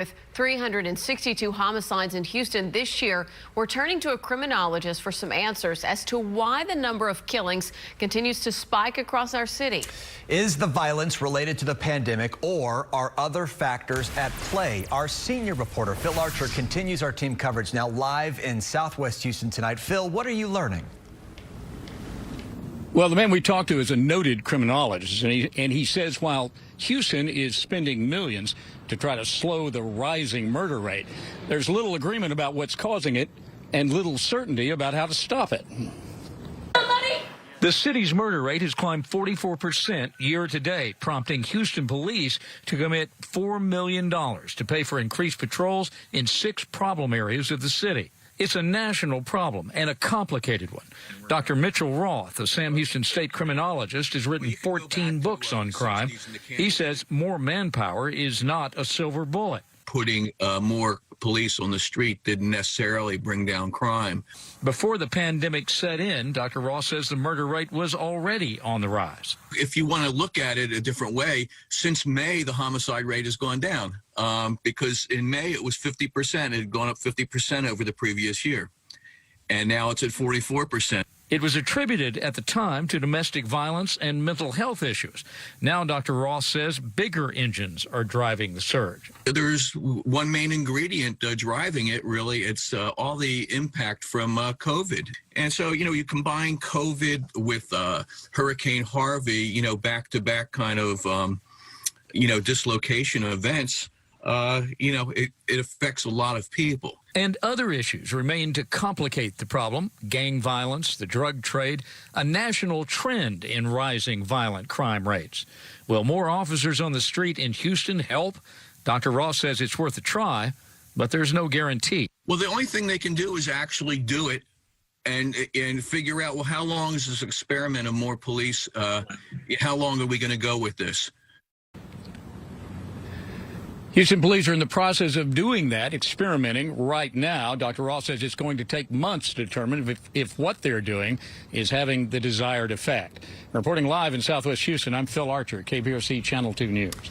With 362 homicides in Houston this year, we're turning to a criminologist for some answers as to why the number of killings continues to spike across our city. Is the violence related to the pandemic, or are other factors at play? Our senior reporter, Phil Archer, continues our team coverage now live in Southwest Houston tonight. Phil, what are you learning? Well, the man we talked to is a noted criminologist, and he says while Houston is spending millions to try to slow the rising murder rate, there's little agreement about what's causing it and little certainty about how to stop it. The city's murder rate has climbed 44% year to date, prompting Houston police to commit $4 million to pay for increased patrols in 6 problem areas of the city. It's a national problem and a complicated one. Dr. Mitchell Roth, a Sam Houston State criminologist, has written 14 books on crime. He says more manpower is not a silver bullet. Putting more police on the street didn't necessarily bring down crime. Before the pandemic set in, Dr. Roth says the murder rate was already on the rise. If you want to look at it a different way, since May, the homicide rate has gone down because in May it was 50%. It had gone up 50% over the previous year. And now it's at 44%. It was attributed at the time to domestic violence and mental health issues. Now, Dr. Roth says bigger engines are driving the surge. There's one main ingredient driving it, really. It's all the impact from COVID. And so, you combine COVID with Hurricane Harvey, back-to-back kind of, dislocation events. It affects a lot of people. And other issues remain to complicate the problem: gang violence, the drug trade, a national trend in rising violent crime rates. Will more officers on the street in Houston help? Dr. Ross says it's worth a try, but there's no guarantee. Well, the only thing they can do is actually do it and figure out, well, how long is this experiment of more police? How long are we going to go with this? Houston police are in the process of doing that, experimenting right now. Dr. Ross says it's going to take months to determine if what they're doing is having the desired effect. Reporting live in Southwest Houston, I'm Phil Archer, KPRC Channel 2 News.